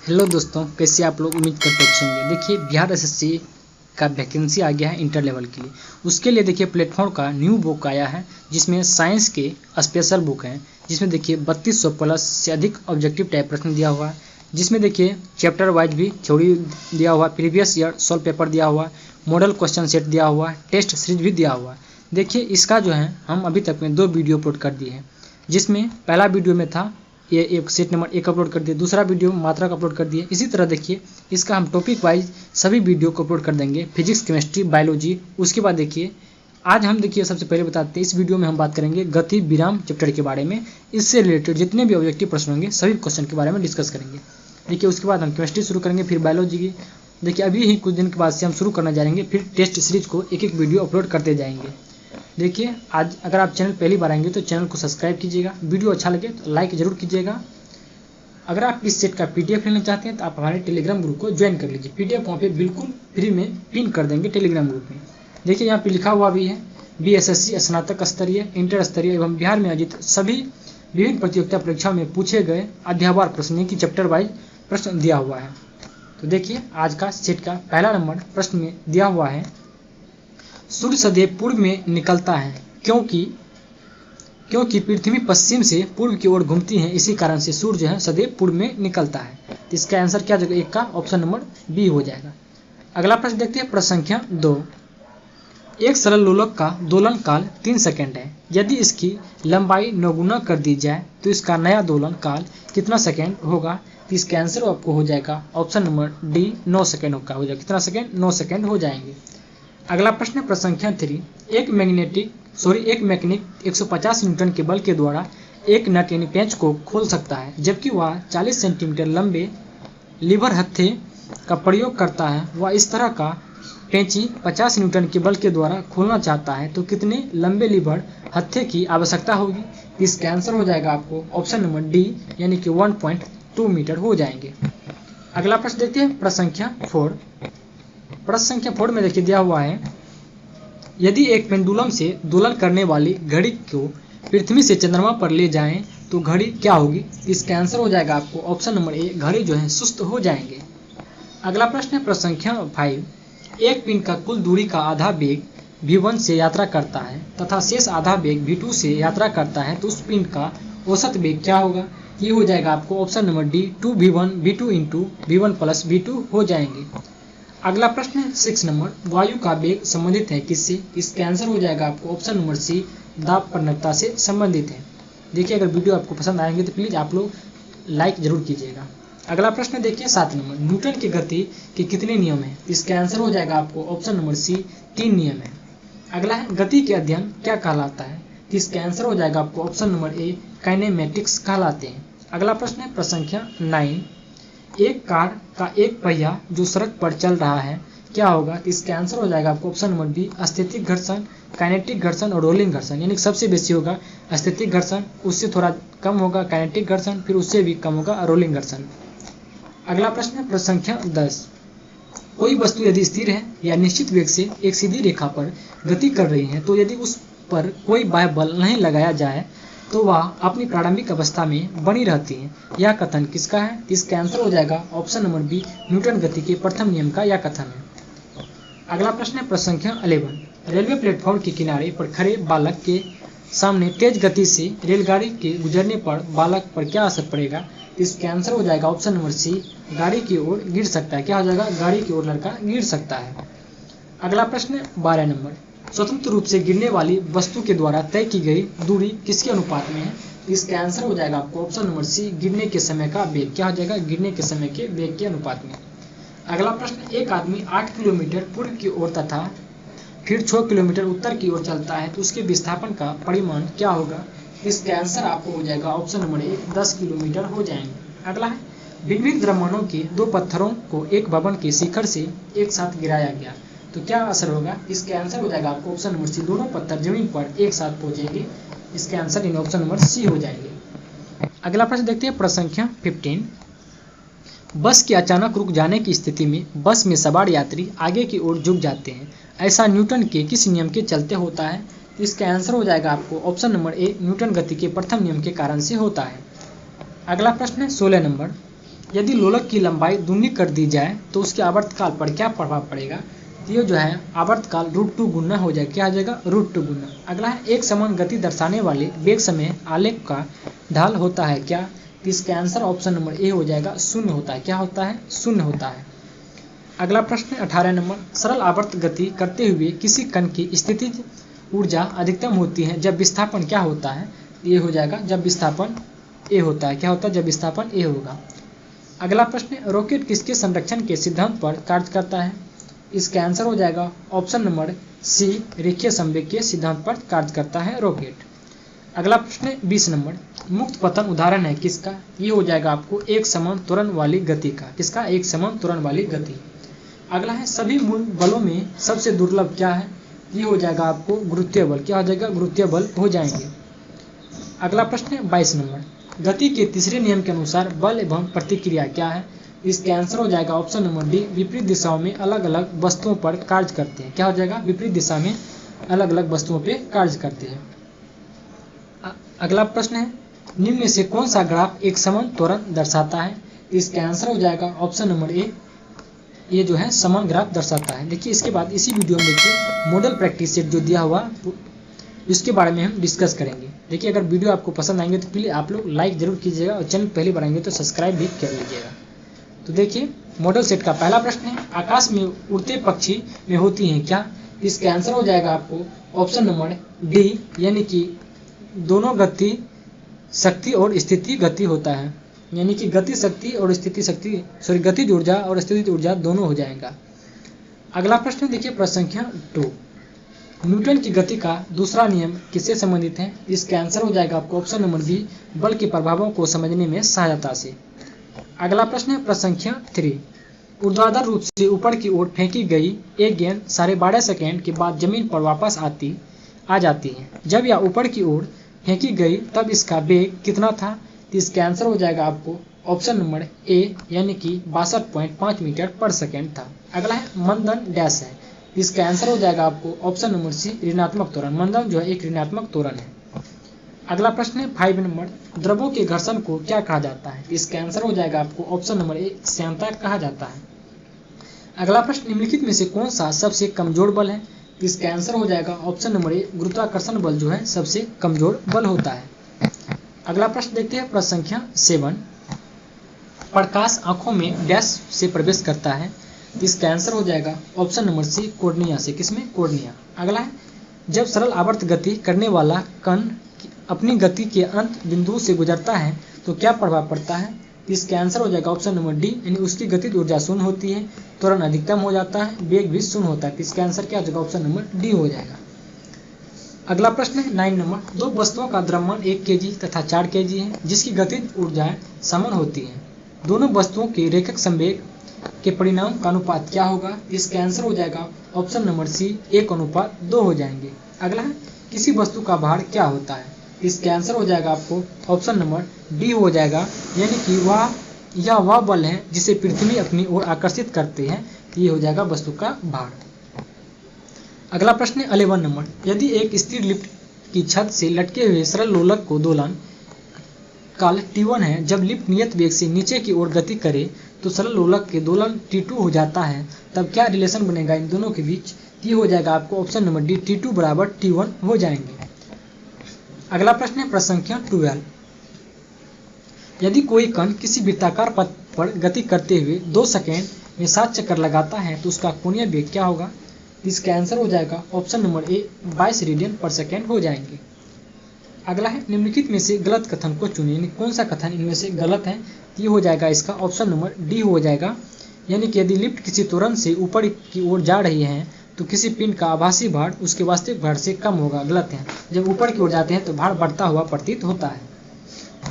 Hello दोस्तों, कैसे आप लोग? उम्मीद करते अच्छे होंगे। देखिए, बिहार एसएससी का वैकेंसी आ गया है इंटर लेवल के लिए। उसके लिए देखिए प्लेटफॉर्म का न्यू बुक आया है, जिसमें साइंस के स्पेशल बुक हैं, जिसमें देखिए 3200 प्लस से अधिक ऑब्जेक्टिव टाइप प्रश्न दिया हुआ है, जिसमें देखिए चैप्टर वाइज भी थ्योरी दिया हुआ है, प्रीवियस ईयर सॉल्व पेपर दिया हुआ है, मॉडल क्वेश्चन सेट दिया हुआ है, टेस्ट सीरीज भी दिया हुआ है। देखिए इसका जो है हम अभी तक में 2 वीडियो अपलोड कर दिए हैं, जिसमें पहला वीडियो में था ये एक सेट नंबर 1 अपलोड कर दिए, दूसरा वीडियो मात्रा का अपलोड कर दिए। इसी तरह देखिए इसका हम टॉपिक वाइज सभी वीडियो को अपलोड कर देंगे, फिजिक्स, केमिस्ट्री, बायोलॉजी। उसके बाद देखिए आज हम देखिए सबसे पहले बताते हैं, इस वीडियो में हम बात करेंगे गति विराम चैप्टर के बारे में। इससे रिलेटेड जितने भी ऑब्जेक्टिव प्रश्न होंगे सभी क्वेश्चन के बारे में डिस्कस करेंगे। देखिए उसके बाद हम केमिस्ट्री शुरू करेंगे, फिर बायोलॉजी की। देखिए अभी ही कुछ दिन के बाद से हम शुरू करना जाएंगे, फिर टेस्ट सीरीज को एक एक वीडियो अपलोड करते जाएंगे। देखिए आज अगर आप चैनल पहली बार आएंगे तो चैनल को सब्सक्राइब कीजिएगा, वीडियो अच्छा लगे तो लाइक जरूर कीजिएगा। अगर आप इस सेट का पीडीएफ लेना चाहते हैं तो आप हमारे टेलीग्राम ग्रुप को ज्वाइन कर लीजिए। पीडीएफ वहाँ पे बिल्कुल फ्री में पिन कर देंगे टेलीग्राम ग्रुप में। देखिए यहाँ पे लिखा हुआ भी है बीएसएससी स्नातक स्तरीय, इंटर स्तरीय एवं बिहार में आयोजित सभी विभिन्न प्रतियोगिता परीक्षाओं में पूछे गए अध्यायवार प्रश्न की चैप्टर वाइज प्रश्न दिया हुआ है। तो देखिए आज का सेट का पहला नंबर प्रश्न में दिया हुआ है, सूर्य सदैव पूर्व में निकलता है क्योंकि पृथ्वी पश्चिम से पूर्व की ओर घूमती है, इसी कारण से सूर्य जो है सदैव पूर्व में निकलता है। तो इसका आंसर क्या जगह एक का ऑप्शन नंबर बी हो जाएगा। अगला प्रश्न देखते हैं, प्रश्न संख्या 2। एक सरल लोलक का दोलन काल 3 सेकंड है। यदि इसकी लंबाई 9 गुना कर दी जाए तो इसका नया दोलन काल कितना सेकंड होगा? तो इसका आंसर आपको हो जाएगा ऑप्शन नंबर डी, 9 सेकंड का हो जाएगा। कितना सेकंड? 9 सेकंड हो जाएंगे। अगला प्रश्न है प्रश्न संख्या 3। एक मैकेनिक 150 न्यूटन के बल के द्वारा एक नट यानी पेंच को खोल सकता है, जबकि वह 40 सेंटीमीटर लंबे लीवर हत्थे का प्रयोग करता है। वह इस तरह का पेंची 50 न्यूटन के बल के द्वारा खोलना चाहता है, तो कितने लंबे लीवर हत्थे की आवश्यकता होगी? इसका आंसर हो जाएगा आपको ऑप्शन नंबर डी, यानी कि 1.2 मीटर हो जाएंगे। अगला प्रश्न देखते हैं, प्रश्न संख्या 4। प्रश्न संख्या 4 में देखिए दिया हुआ है, यदि एक पेंडुलम से दोलन करने वाली घड़ी को पृथ्वी से चंद्रमा पर ले जाएं तो घड़ी क्या होगी? इसका आंसर हो जाएगा आपको ऑप्शन नंबर ए, घड़ी जो है सुस्त हो जाएंगे। अगला प्रश्न है प्रश्न संख्या 5। एक पिंड का कुल दूरी का आधा वेग v1 से यात्रा करता है तथा शेष आधा वेग v2 से यात्रा करता है, तो उस पिंड का औसत वेग क्या होगा? ये हो जाएगा आपको option number D, 2v1 v2 into v1 plus v2 हो जाएंगे। अगला प्रश्न है 6 नंबर, वायु का वेग संबंधित है किससे? इसका आंसर हो जाएगा आपको ऑप्शन नंबर सी, दाब प्रवणता से संबंधित है। देखिए अगर वीडियो आपको पसंद आएंगे तो प्लीज़ आप लोग लाइक जरूर कीजिएगा। अगला प्रश्न देखिए 7 नंबर, न्यूटन की गति के कितने नियम हैं? इसका आंसर हो जाएगा आपको ऑप्शन नंबर सी, 3 नियम है। अगला है गति के अध्ययन क्या कहलाता है? इसका आंसर हो जाएगा आपको ऑप्शन नंबर ए, काइनेमेटिक्स कहलाते हैं। अगला प्रश्न है प्रश्न संख्या 9। एक कार का एक पहिया जो सड़क पर चल रहा है क्या होगा? इसका आंसर हो जाएगा आपको ऑप्शन नंबर बी, स्थैतिक घर्षण, काइनेटिक घर्षण और रोलिंग घर्षण। यानी सबसे बेसी होगा स्थैतिक घर्षण, उससे थोड़ा कम होगा काइनेटिक घर्षण, फिर उससे भी कम होगा रोलिंग घर्षण। अगला प्रश्न है प्रश्न संख्या 10। कोई वस्तु यदि स्थिर है या निश्चित वेग से एक सीधी रेखा पर गति कर रही है, तो यदि उस पर कोई बाह्य बल नहीं लगाया जाए तो वह अपनी प्रारंभिक अवस्था में बनी रहती है। यह कथन किसका है? इसका आंसर हो जाएगा ऑप्शन नंबर बी, न्यूटन गति के प्रथम नियम का यह कथन है। अगला प्रश्न है प्रश्न संख्या 11। रेलवे प्लेटफॉर्म के किनारे पर खड़े बालक के सामने तेज गति से रेलगाड़ी के गुजरने पर बालक पर क्या असर पड़ेगा? इसका आंसर हो जाएगा ऑप्शन नंबर सी, गाड़ी की ओर गिर सकता है। क्या हो जाएगा? गाड़ी की ओर लड़का गिर सकता है। अगला प्रश्न 12 नंबर, स्वतंत्र रूप से गिरने वाली वस्तु के द्वारा तय की गई दूरी किसके अनुपात में है? इसका आंसर हो जाएगा आपको ऑप्शन नंबर सी, गिरने के समय का वेग। क्या हो जाएगा? गिरने के समय के वेग के अनुपात में। अगला प्रश्न, एक आदमी 8 किलोमीटर पूर्व की ओर तथा फिर 6 किलोमीटर उत्तर की ओर चलता है, तो उसके विस्थापन का परिमाण क्या होगा? इसका आंसर आपको हो जाएगा ऑप्शन नंबर ए, 10 किलोमीटर हो जाएंगे। अगला है, भिन्न द्रव्यमानों के 2 पत्थरों को एक भवन के शिखर से एक साथ गिराया गया, तो क्या असर होगा? इसका आंसर हो जाएगा आपको ऑप्शन नंबर सी, दोनों पत्थर जमीन पर एक साथ पहुंचेंगे। इसके आंसर इन ऑप्शन नंबर सी हो जाएंगे। अगला प्रश्न देखते हैं प्रश्न संख्या 15। बस के अचानक रुक जाने की स्थिति में बस में सवार यात्री आगे की ओर झुक जाते हैं, ऐसा न्यूटन के किस नियम के चलते होता है? इसका आंसर हो जाएगा आपको ऑप्शन नंबर ए, न्यूटन गति के प्रथम नियम के कारण से होता है। अगला प्रश्न है 16 नंबर, यदि लोलक की लंबाई दूनी कर दी जाए तो उसके आवर्तकाल पर क्या प्रभाव पड़ेगा? ये जो है आवर्तकाल √2 गुना हो जाएगा। क्या हो जाएगा? √2 गुना। अगला है एक समान गति दर्शाने वाले वेग समय आलेख का ढाल होता है क्या? इसका आंसर ऑप्शन नंबर ए हो जाएगा, 0 होता है। क्या होता है? 0 होता है। अगला प्रश्न 18 नंबर, सरल आवर्त गति करते हुए किसी कण की स्थितिज ऊर्जा अधिकतम होती है जब विस्थापन क्या होता है? ये हो जाएगा जब विस्थापन ए होता है। क्या होता है? जब विस्थापन ए होगा। अगला प्रश्न, रॉकेट किसके संरक्षण के सिद्धांत पर कार्य करता है? इसका आंसर हो जाएगा ऑप्शन नंबर सी, रेखीय संवेग के सिद्धांत पर कार्य करता है रॉकेट। अगला प्रश्न 20 नंबर, मुक्त पतन उदाहरण है किसका? ये हो जाएगा आपको एक समान त्वरण वाली गति का। किसका? एक समान त्वरण वाली गति। अगला है सभी मूल बलों में सबसे दुर्लभ क्या है? ये हो जाएगा आपको गुरुत्वीय बल। क्या हो जाएगा? गुरुत्वीय बल हो जाएंगे। अगला प्रश्न 22 नंबर, गति के तीसरे नियम के अनुसार बल एवं प्रतिक्रिया क्या है? इसका आंसर हो जाएगा ऑप्शन नंबर डी, विपरीत दिशाओं में अलग अलग वस्तुओं पर कार्य करते हैं। क्या हो जाएगा? विपरीत दिशा में अलग अलग वस्तुओं पर कार्य करते हैं। अगला प्रश्न है, निम्न में से कौन सा ग्राफ एक समान त्वरण दर्शाता है? इसका आंसर हो जाएगा ऑप्शन नंबर ए, ये जो है समान ग्राफ दर्शाता है। देखिए इसके बाद इसी वीडियो में देखिए मॉडल प्रैक्टिस सेट जो दिया हुआ इसके बारे में हम डिस्कस करेंगे। देखिए अगर वीडियो आपको पसंद आएंगे तो प्लीज़ आप लोग लाइक जरूर कीजिएगा और चैनल पहली बार आएंगे तो सब्सक्राइब भी कर लीजिएगा। तो देखिए मॉडल सेट का पहला प्रश्न है, आकाश में उड़ते पक्षी में होती हैं क्या? इसका आंसर हो जाएगा आपको ऑप्शन नंबर डी, यानी कि दोनों गति शक्ति और स्थिति गति होता है। यानी कि गति शक्ति और स्थिति शक्ति गतिज ऊर्जा और स्थितिज ऊर्जा दोनों हो जाएगा। अगला प्रश्न देखिए प्रश्न संख्या 2, न्यूटन की गति का दूसरा नियम किससे संबंधित है? इसका आंसर हो जाएगा आपको ऑप्शन नंबर बी, बल के प्रभावों को समझने में सहायता से। अगला प्रश्न है प्रश्न संख्या 3, ऊर्ध्वाधर रूप से ऊपर की ओर फेंकी गई एक गेंद 12.5 सेकेंड के बाद जमीन पर वापस आ जाती है। जब यह ऊपर की ओर फेंकी गई तब इसका वेग कितना था? इसका आंसर हो जाएगा आपको ऑप्शन नंबर ए, यानी कि 62.5 मीटर पर सेकेंड था। अगला है मंदन डैश है। इसका आंसर हो जाएगा आपको ऑप्शन नंबर सी, ऋणात्मक त्वरण। मंदन जो है एक ऋणात्मक त्वरण है। अगला प्रश्न है 5 नंबर, द्रवों के घर्षण को क्या कहा जाता है? इसका आंसर हो जाएगा आपको ऑप्शन नंबर ए, श्यानता कहा जाता है। अगला प्रश्न, निम्नलिखित में से कौन सा सबसे कमजोर बल है? इसका आंसर हो जाएगा ऑप्शन नंबर ए, गुरुत्वाकर्षण बल जो है सबसे कमजोर बल होता है। अगला प्रश्न देखते हैं प्रश्न संख्या 7, प्रकाश आंखों में डैश से प्रवेश करता है। इसका आंसर हो जाएगा ऑप्शन नंबर सी, कोर्निया से। किसमें? कोर्निया। अगला है, जब सरल आवर्त गति करने वाला कण अपनी गति के अंत बिंदु से गुजरता है तो क्या प्रभाव पड़ता है? इसका आंसर हो जाएगा ऑप्शन नंबर डी, यानी उसकी गतिज ऊर्जा शून्य होती है, त्वरण अधिकतम हो जाता है, वेग भी शून्य होता है। इसका आंसर क्या हो जाएगा? ऑप्शन नंबर डी हो जाएगा। अगला प्रश्न है 9 नंबर, दो वस्तुओं का द्रव्यमान 1 kg तथा 4 kg है जिसकी गतिज ऊर्जाएं समान होती हैं। दोनों वस्तुओं के रेखक संवेग के परिणाम का अनुपात क्या होगा? इसका आंसर हो जाएगा ऑप्शन नंबर सी, 1:2 हो जाएंगे। अगला है, किसी वस्तु का भार क्या होता है? इसका आंसर हो जाएगा आपको ऑप्शन नंबर डी हो जाएगा, यानी कि वह बल है जिसे पृथ्वी अपनी ओर आकर्षित करते हैं। ये हो जाएगा वस्तु का भार। अगला प्रश्न है 11 नंबर, यदि एक स्थिर लिफ्ट की छत से लटके हुए सरल लोलक को दोलन काल T1 है, जब लिफ्ट नियत वेग से नीचे की ओर गति करे तो सरल लोलक के दोलन T2 हो जाता है, तब क्या रिलेशन बनेगा इन दोनों के बीच? ये हो जाएगा आपको ऑप्शन नंबर डी, T2 बराबर T1 हो जाएंगे। अगला प्रश्न है प्रश्न संख्या 12, यदि कोई कण किसी वृत्ताकार पथ पर गति करते हुए 2 सेकेंड में 7 चक्कर लगाता है तो उसका कोणीय वेग क्या होगा? इसका आंसर हो जाएगा ऑप्शन नंबर ए, 22 रेडियन पर सेकेंड हो जाएंगे। अगला है, निम्नलिखित में से गलत कथन को चुनिए। कौन सा कथन इनमें से गलत है? ये हो जाएगा इसका ऑप्शन नंबर डी हो जाएगा, यानी कि यदि लिफ्ट किसी त्वरण से ऊपर की ओर जा रही है तो किसी पिंड का आभासी भार उसके वास्तविक भार से कम होगा। गलत है, जब ऊपर की ओर जाते हैं तो भार बढ़ता हुआ प्रतीत होता है।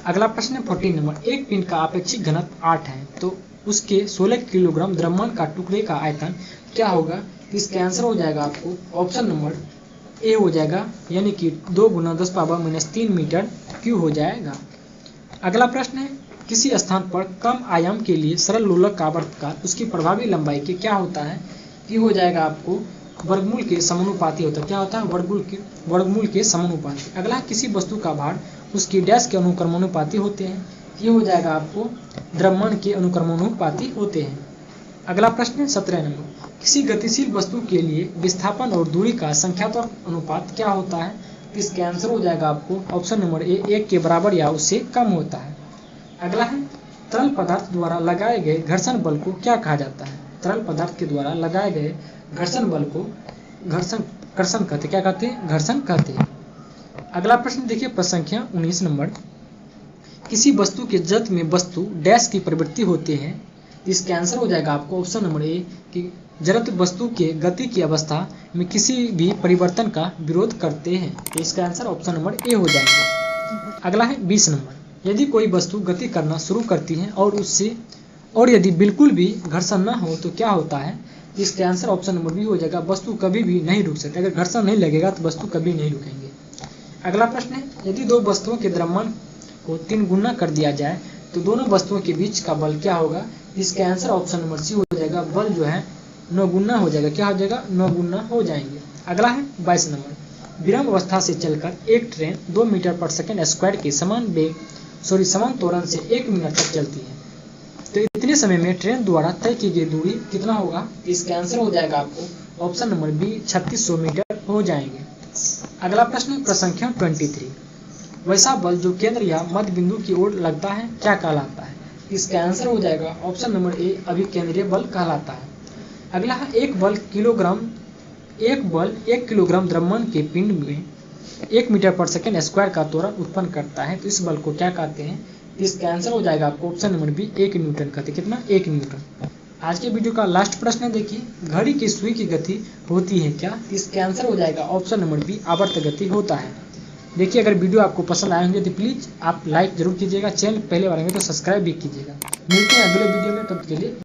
अगला प्रश्न है 14 नंबर, एक पिंड का आपेक्षिक घनत्व 8 है तो उसके 16 किलोग्राम द्रव्यमान का टुकड़े का आयतन क्या होगा? इसका आंसर हो जाएगा आपको ऑप्शन नंबर ए हो जाएगा, यानी कि 2 × 10⁻³ मीटर क्यूब हो जाएगा। अगला प्रश्न है, किसी स्थान पर कम आयाम के लिए सरल लोलक का आवर्तकाल उसकी प्रभावी लंबाई के क्या होता है? ये हो जाएगा आपको वर्गमूल के समानुपाती होता है। क्या होता है? वर्गमूल के समानुपाती। अगला, किसी वस्तु का भार उसकी डैश के अनुक्रमानुपाती होते हैं। ये हो जाएगा आपको द्रव्यमान के अनुक्रमणोपाती होते हैं। अगला प्रश्न है 17 नंबर, किसी गतिशील वस्तु के लिए विस्थापन और दूरी का संख्यात्मक अनुपात क्या होता है? इसका आंसर हो जाएगा आपको ऑप्शन नंबर ए 1 के बराबर या उससे कम होता है। अगला है तरल पदार्थ द्वारा लगाए गए घर्षण बल को क्या कहा जाता है? तरल पदार्थ के द्वारा लगाए गए घर्षण बल को घर्षण कहते, क्या कहते हैं? घर्षण कहते हैं। अगला प्रश्न देखिए प्रश्न संख्या 19 नंबर, किसी वस्तु के जत में वस्तु डैश की प्रवृत्ति होते हैं। इसका आंसर हो जाएगा आपको ऑप्शन नंबर ए कि जड़त वस्तु के गति की अवस्था में किसी भी परिवर्तन का विरोध करते हैं। तो इसका आंसर ऑप्शन नंबर ए हो जाएगा। अगला है 20 नंबर, यदि कोई वस्तु गति करना शुरू करती है और यदि बिल्कुल भी घर्षण न हो तो क्या होता है? इसका आंसर ऑप्शन नंबर बी हो जाएगा, वस्तु कभी भी नहीं रुक सकती। अगर घर्षण नहीं लगेगा तो वस्तु कभी नहीं रुकेंगे। अगला प्रश्न है, यदि दो वस्तुओं के द्रव्यमान को 3 गुना कर दिया जाए तो दोनों वस्तुओं के बीच का बल क्या होगा? इसका आंसर ऑप्शन नंबर सी हो जाएगा, बल जो है 9 गुना हो जाएगा। क्या हो जाएगा? 9 गुना हो जाएंगे। अगला है 22 नंबर, विराम अवस्था से चलकर एक ट्रेन 2 मीटर पर सेकंड स्क्वायर के समान त्वरण से 1 मिनट तक चलती है, तो इतने समय में ट्रेन द्वारा तय की गई दूरी कितना होगा? इसका आंसर हो जाएगा आपको ऑप्शन नंबर बी 3600 मीटर हो जाएंगे। अगला प्रश्न संख्या 23, वैसा बल जो केंद्र या मध्य बिंदु की ओर लगता है क्या कहलाता है? इसका आंसर हो जाएगा ऑप्शन नंबर ए अभिकेंद्रीय बल कहलाता है। अगला है एक बल 1 किलोग्राम द्रव्यमान के पिंड में 1 मीटर पर सेकंड स्क्वायर का त्वरण उत्पन्न करता है, तो इस बल को क्या कहते हैं? इसका आंसर हो जाएगा आपको ऑप्शन नंबर बी 1 न्यूटन कहते हैं। कितना? 1 न्यूटन। आज के वीडियो का लास्ट प्रश्न देखिए, घड़ी की सुई की गति होती है क्या? इसका आंसर हो जाएगा ऑप्शन नंबर बी आवर्त गति होता है। देखिए अगर वीडियो आपको पसंद आए होंगे तो प्लीज़ आप लाइक जरूर कीजिएगा, चैनल पहले बार आएंगे तो सब्सक्राइब भी कीजिएगा। मिलते हैं अगले वीडियो में, तब तक के लिए